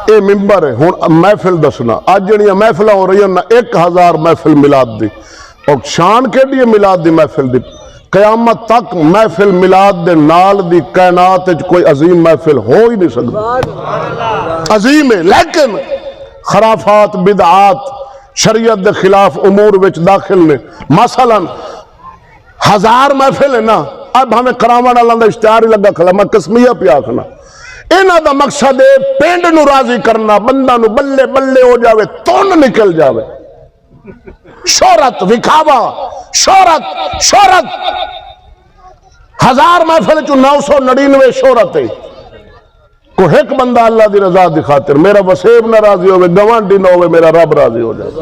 یہ ممبر ہے ہوں محفل دسنا اج جڑیاں محفل ہو رہی ہیں 1000 محفل میلاد دی اور شان کے لیے میلاد دی محفل دی قیامت تک محفل میلاد دے نال دی کائنات وچ کوئی عظیم محفل ہو ہی نہیں سکتی عظیم ہے لیکن خرافات بدعات شریعت دے خلاف امور وچ داخل نے مثلا 1000 محفل ہے نا اب ہمیں کراوان والا دا اشتہار ہی لگا کھلا میں قسمیہ پہ آکھنا انہاں دا مقصد ہے پینڈ نو راضی کرنا بندہ نو بلے بلے ہو جاوے تون نکل جاوے شہرت وکھاوا شہرت 1000 محفل چو 999 شہرت ہے کو ایک بندہ اللہ دی رضا دی خاطر میرا وسیب نہ راضی ہوئے گوانڈی نہ ہوئے میرا رب راضی ہو جائے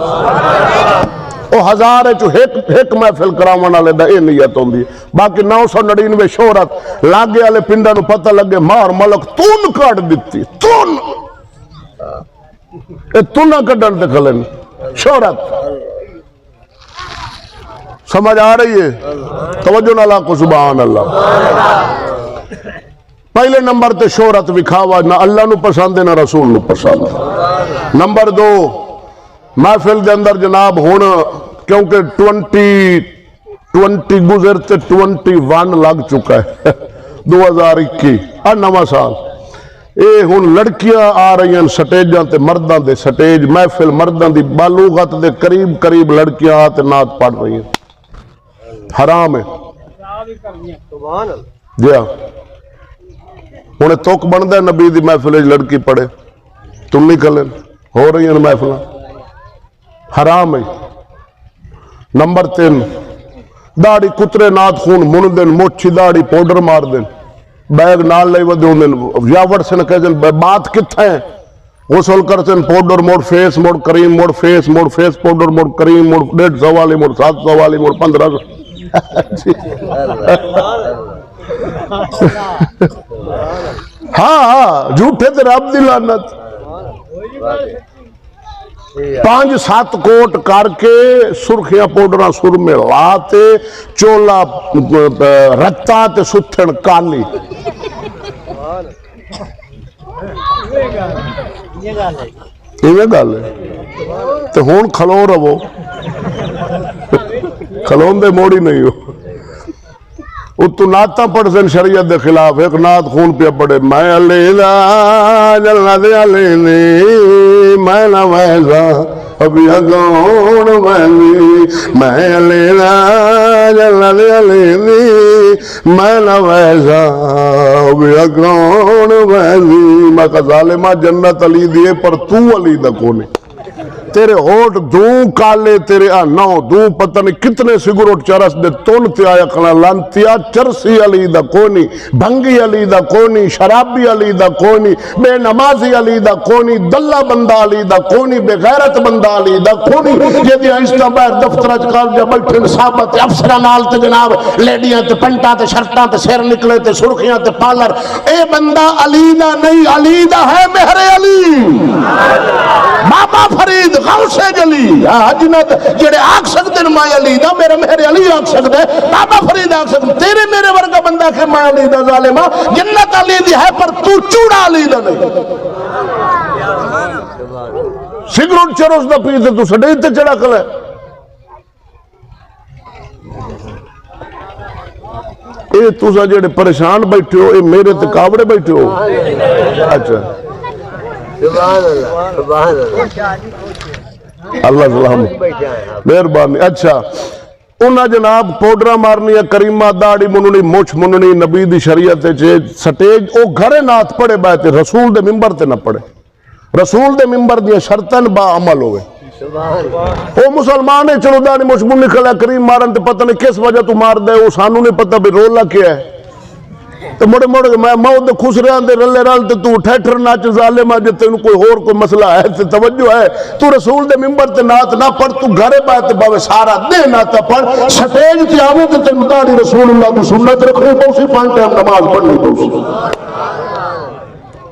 او 1000 چو ایک محفل کراوان والے دا اے نیت ہوندی ہے باقی 999 شہرت لاگے والے پنڈا نو پتہ لگے مار ملک تون کاٹ دیتی تون اے تونہ کڈن تے کھلن شہرت سمجھ آ رہی ہے توجہ نہ لاکو سبحان اللہ پہلے نمبر تے شہرت وکھاوا نہ اللہ نو پسند ہے نہ رسول نو پسند ہے نمبر 2 محفل دے اندر جناب ہون کیونکہ 20 گزرتے 21 لگ چکا ہے 2021 نواں سال اے ہن لڑکیاں آ رہی ہیں سٹیجاں تے مرداں دے سٹیج محفل مرداں دی بالغت دے قریب لڑکیاں آتے نعت پڑھ رہی ہیں حرام ہے جی ہاں ہن توک بندا ہے نبی دی محفل لڑکی پڑھے تم نہیں کلن ہو رہی ہیں محفل حرام ہے نمبر 3 داڑی کترے نات خون من دن موچھی داڑی پوڈر مار دن بیگ نال لے ودے دن یا وڑ سن کہن بات کتھے ہیں غسل کرتن پاؤڈر موڑ فیس موڑ کریم موڑ فیس پاؤڈر موڑ کریم موڑ 150 والی موڑ 700 والی موڑ 1500 ہاں جھوٹے تے رب دی لعنت 5-7 کوٹ کر کے سرخیاں پاؤڈراں سر میں لاتے چولا رتا تے ستھن کالی ایویں گل ہے تے ہن کھلو رہو کھلون دے موڑی نہیں ہو اتو نعتاں پڑھ سن شریعت دے خلاف ایک نعت خون پہ پڑھے میں علیہ جلنا دے علیہ میں نہ ویسا ابھی اگون میں علیہ جلنا دے علیہ میں نہ ویسا ابھی اگون میں کہ ظالمہ جنت علی دیے پر تو علی دا کونے تیرے ہوٹ دوں کالے تیرے نو دوں پتہ نہیں کتنے سگروٹ چرس دے تون تے آیا کنا لانتیا چرسی علی دا کونی بھنگی علی دا کونی شرابی علی دا کونی بے نمازی علی دا کونی دلہ بندہ علی دا کونی بے غیرت بندہ علی دا کونی یہ دیا آہستہ باہر دفتر اچکال جا بیٹھن صحابت افسرہ نال تے جناب لیڈیاں تے پنٹاں تے شرطاں تے سیر نکلے تے سرخیاں تے پالر اے بندہ علی دا نہیں علی دا ہے مہر علی بابا فرید غوث جلی جنت جڑے آگ سکتے ہیں ماں علی دا میرے مہر علی آگ سکتے ہیں بابا فرید آگ سکتے تیرے میرے ورگا بندہ کہ ماں علی دا ظالمہ جنت علی دی ہے پر تو چوڑا علی دا نہیں سگروٹ چروس دا پیتے تو سڑے تے چڑا کل ہے اے تو سا جڑے پریشان بیٹھے ہو اے میرے تے کاوڑے بیٹھے ہو اچھا اللہ سلام مہربانی اچھا انہاں جناب پوڈرا مارنی کریمہ داڑی مننی موچ مننی نبی دی شریعت سٹیج او گھرے نات پڑے بیٹھے رسول دے ممبر تے نہ پڑے رسول دے ممبر دیا شرطن با عمل ہوئے او مسلمان ہے چلو داڑی موچ مننی کھلا کریم مارن تے پتہ نہیں کس وجہ تو مار دے او سانو نہیں پتہ بھی رولا کیا ہے تو مڑے مڑے میں موت دے خوش رہاں دے رلے رل تے تو ٹھیٹر ناچ ظالمہ جے تینوں کوئی اور کوئی مسئلہ ہے تے توجہ ہے تو رسول دے ممبر تے نات نہ پڑھ تو گھرے بات باوے سارا دے ناتا پڑھ سٹیج تے آوے تے تے مداری رسول اللہ کی سنت رکھنے پوسی پانٹے ہم نماز پڑھنی پوسی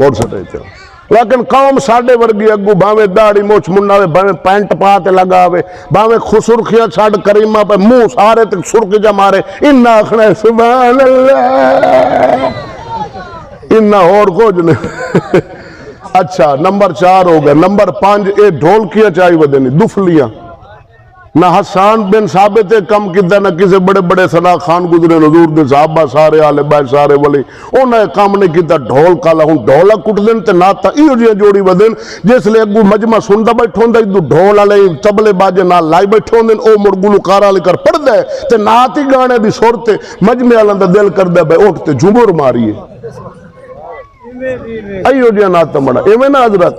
اور سٹیج تے لیکن قوم ساڑھے ورگی اگو باوے داڑی موچ مناوے باوے پینٹ پاتے لگاوے باوے خسرخیاں چھاڑ کریمہ پہ منہ سارے تک سرخ جا مارے انہا اخنے سبحان اللہ نہ اور کچھ نہیں اچھا نمبر 4 ہو گیا نمبر 5 اے ڈھولکیاں چاہی ودنی دفلیاں نہ حسان بن ثابت کم کیتا نہ کسی بڑے بڑے ثنا خان گزرے حضور دے صحابہ سارے آلے بیت سارے ولی انہیں کام نہیں کیتا ڈھول کالا ہوں ڈھولا کٹ دین تے ناتا ایو جیاں جوڑی ودن جس لئے اگو مجمع سندہ بیٹھوں دے دو ڈھول آلے تبلے باجے نہ لائی بیٹھوں دے او مرگلو کارا لے کر پڑھ دے تے ناتی گانے دی سورتے مجمع آلان دا دل کر دے بے اٹھتے جمہور ماریے ایو جیاں ناتا مڑا ایویں نا حضرت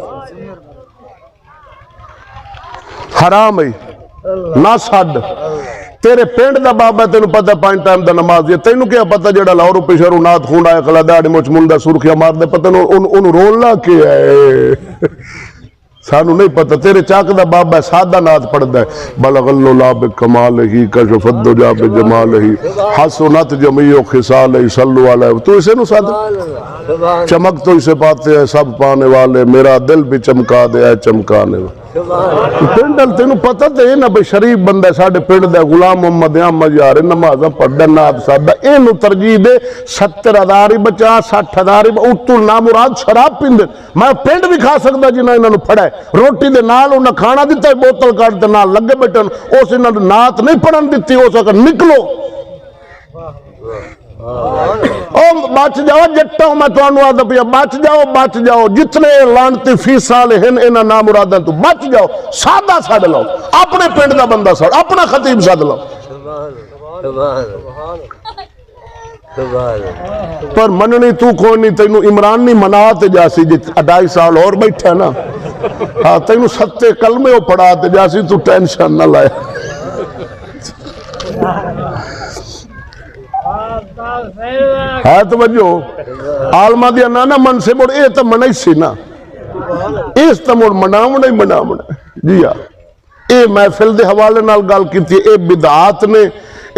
حرام ہے نہ سڈ تیرے پنڈ دا بابا تینوں پتہ 5 ٹائم دا نماز ہے تینوں کیا پتہ جڑا لاہور پیشرو نات خون آئے کلا داڑی مچ منڈا سرخیاں مار دے پتہ انہوں رولنا کیا ہے سانو نہیں پتہ تیرے چاک دا بابا سادہ نات پڑھ دے بلغ اللہ بکمالہی کشفت دجا بجمالہی حسنت جمیع خصالہی صلو علیہ تو اسے نو سادہ چمک تو اسے پاتے ہیں سب پانے والے میرا دل بھی چمکا دے اے چمکانے والے پنڈل تینوں پتہ تے نا بھئی شریف بندہ ساڑھے پنڈ دے غلام محمد احمد یار نمازہ پڑھ دے نات سادہ اینو ترجیح دے 70,000 بچا 60,000 اتو نامراد شراب پیندے میں پنڈ بھی کھا سکتا جنہاں انہوں پڑھا ہے روٹی دے نال انہاں کھانا دیتا ہے بوتل کاٹ دے نال لگے بیٹھن اس انہوں نات نہیں پڑھن دیتی ہو سکر نکلو بچ جاؤ جٹا ہوں میں تو انہوں آدھا پیا بچ جاؤ جتنے لانتی فی سال ہیں انہاں نام مراداں تو بچ جاؤ سادہ ساڑھ لو اپنے پنڈ دا بندہ ساڑھ اپنا خطیب ساڑھ لو پر مننی تو کوئی نہیں تینوں عمران نہیں مناتے جاسی جت 2.5 سال اور بیٹھا نا ہاں تینوں 7 کلمے ہو پڑھاتے جاسی تو ٹینشن نہ لائے ہے توجہ عالمہ دیا نانا من سے مڑ اے تا منائی سی نا اس تا مڑ منامنا جی ہاں اے محفل دے حوالے نال گال کی تھی اے بدعات نے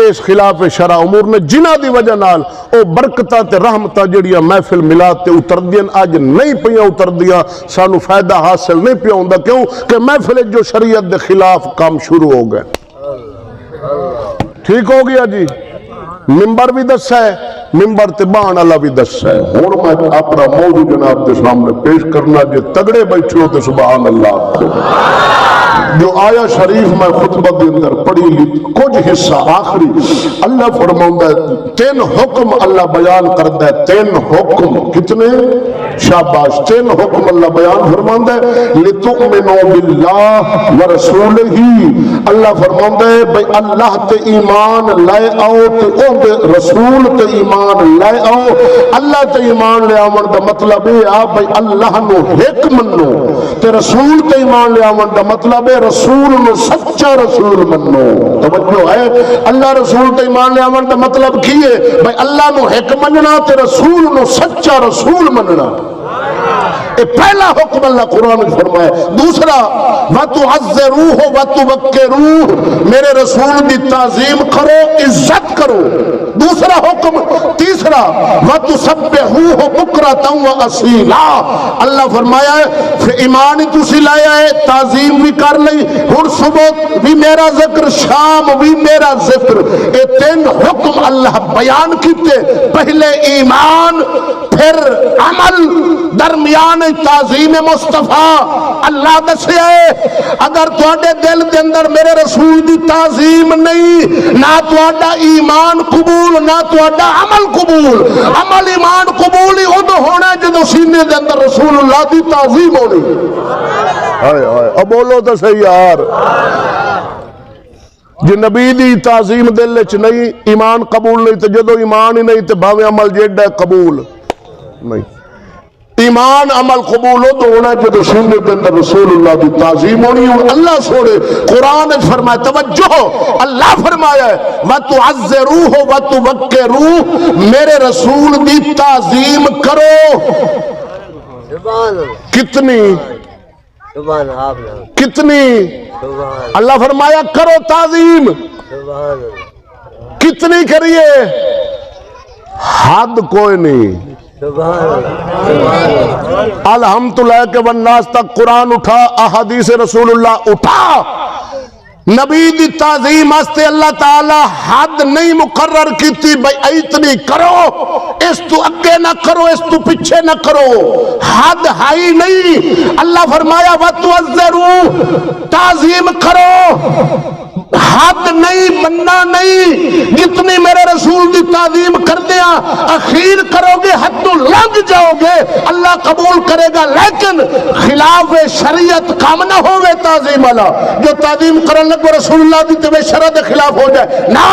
اس خلاف شرع امور نے جنہ دی وجہ نال او برکتہ تے رحمتہ جڑیاں محفل ملاد تے اتر دیاں آج نہیں پیاں اتر دیاں سانو فائدہ حاصل نہیں پیا ہوندہ کیوں کہ محفل جو شریعت دے خلاف کام شروع ہو گئے ٹھیک ہو گیا جی ممبر بھی دس ہے ممبر تبان اللہ بھی دس ہے اور میں اپنا موضوع جناب کے سامنے پیش کرنا جو تگڑے بیٹھے ہوتے سبحان اللہ جو آیا شریف میں خطبہ کے اندر پڑھی لی کچھ حصہ آخری اللہ فرماؤں ہے 3 حکم اللہ بیان کرتا ہے 3 حکم کتنے شاباش 3 حکم اللہ بیان فرماؤں ہے لِتُؤْمِنُوا بِاللَّهِ وَرَسُولِهِ اللہ فرماؤں ہے بھئی اللہ تے ایمان لائے آؤ تے او دے رسول تے ایمان لائے آؤ اللہ تے ایمان لے آمن دا مطلب ہے آپ بھئی اللہ نو ایک منو تے رسول تے ایمان لے آمن دا مطلب ہے رسول نو سچا رسول منو توجہ ہے اللہ رسول تے ایمان لے آمن دا مطلب کی ہے بھئی اللہ نو ایک مننا تے رسول نو سچا رسول مننا اے پہلا حکم اللہ قرآن نے فرمایا دوسرا وَتُعَزِّرُوهُ وَتُوَقِّرُوهُ میرے رسول دی تعظیم کرو عزت کرو دوسرا حکم تیسرا وَتُسَبِّحُوهُ بُكْرَةً وَأَصِيلًا اللہ فرمایا ہے پھر ایمان ہی تسی لایا ہے تعظیم بھی کر لئی ہر صبح بھی میرا ذکر شام بھی میرا ذکر اے 3 حکم اللہ بیان کیتے پہلے ایمان پھر عمل درمیان تعظیم مصطفیٰ اللہ دسے اگر تواڈے دل دے اندر میرے رسول دی تعظیم نہیں نہ تواڈا ایمان قبول نہ تواڈا عمل قبول عمل ایمان قبول ہی ادو ہونا جدو سینے دے اندر رسول اللہ دی تعظیم ہونی اب بولو تو صحیح یار جی نبی دی تعظیم دل وچ نہیں ایمان قبول نہیں تو جدو ایمان ہی نہیں تو بھاویں عمل جیڑا قبول نہیں ایمان عمل قبول ہو تو ہونا کہ سینے کے اندر رسول اللہ کی تعظیم ہونی ہے اللہ سوڑے قرآن نے فرمایا توجہ اللہ فرمایا ہے وَتُعَزِّرُوهُ وَتُوَقِّرُوهُ میرے رسول دی تعظیم کرو کتنی کتنی اللہ فرمایا کرو تعظیم کتنی کریے حد کوئی نہیں الحمدللہ کے والناس تک قرآن اٹھا احادیث رسول اللہ اٹھا نبی دی تعظیم واسطے اللہ تعالی حد نہیں مقرر کیتی بھئی اتنی کرو، اس تو اگے نہ کرو، اس تو پیچھے نہ کرو، حد ہائی نہیں۔ اللہ فرمایا وَتُعَذَّرُوا، تعظیم کرو، حد نہیں، مننا نہیں۔ جتنی میرے رسول دی تعظیم کر دیا اخیر کرو گے حد تو لنگ جاؤ گے، اللہ قبول کرے گا، لیکن خلاف شریعت کام نہ ہوئے تعظیم والا۔ جو تعظیم کرن لگو رسول اللہ دی تو شرع دے خلاف ہو جائے، نہ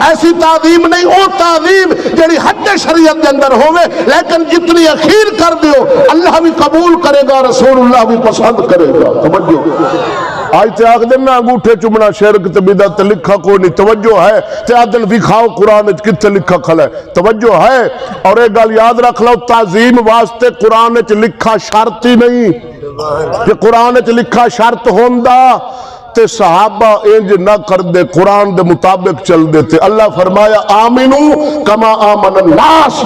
ایسی تعظیم نہیں، او تعظیم جڑی حد شریعت دے اندر ہوئے، لیکن جتنی اخیر کر دیو اللہ بھی قبول کرے گا، رسول اللہ بھی پسند کرے گا۔ توجہ آج تے آگ دینا انگوٹھے چمنا شرک تے بدعت لکھا کوئی نہیں، توجہ ہے تے عدل دکھاؤ قرآن وچ کتے لکھا کھلا ہے، توجہ ہے۔ اور ایک گل یاد رکھ لو، تعظیم واسطے قرآن وچ لکھا شرط ہی نہیں کہ قرآن وچ لکھا شرط ہوندا تے صحابہ انج نہ کر دے، قرآن دے مطابق چل دیتے۔ اللہ فرمایا آمنو کما آمن الناس،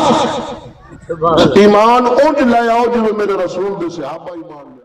ایمان انج لے آؤ جو میرے رسول دے صحابہ ایمان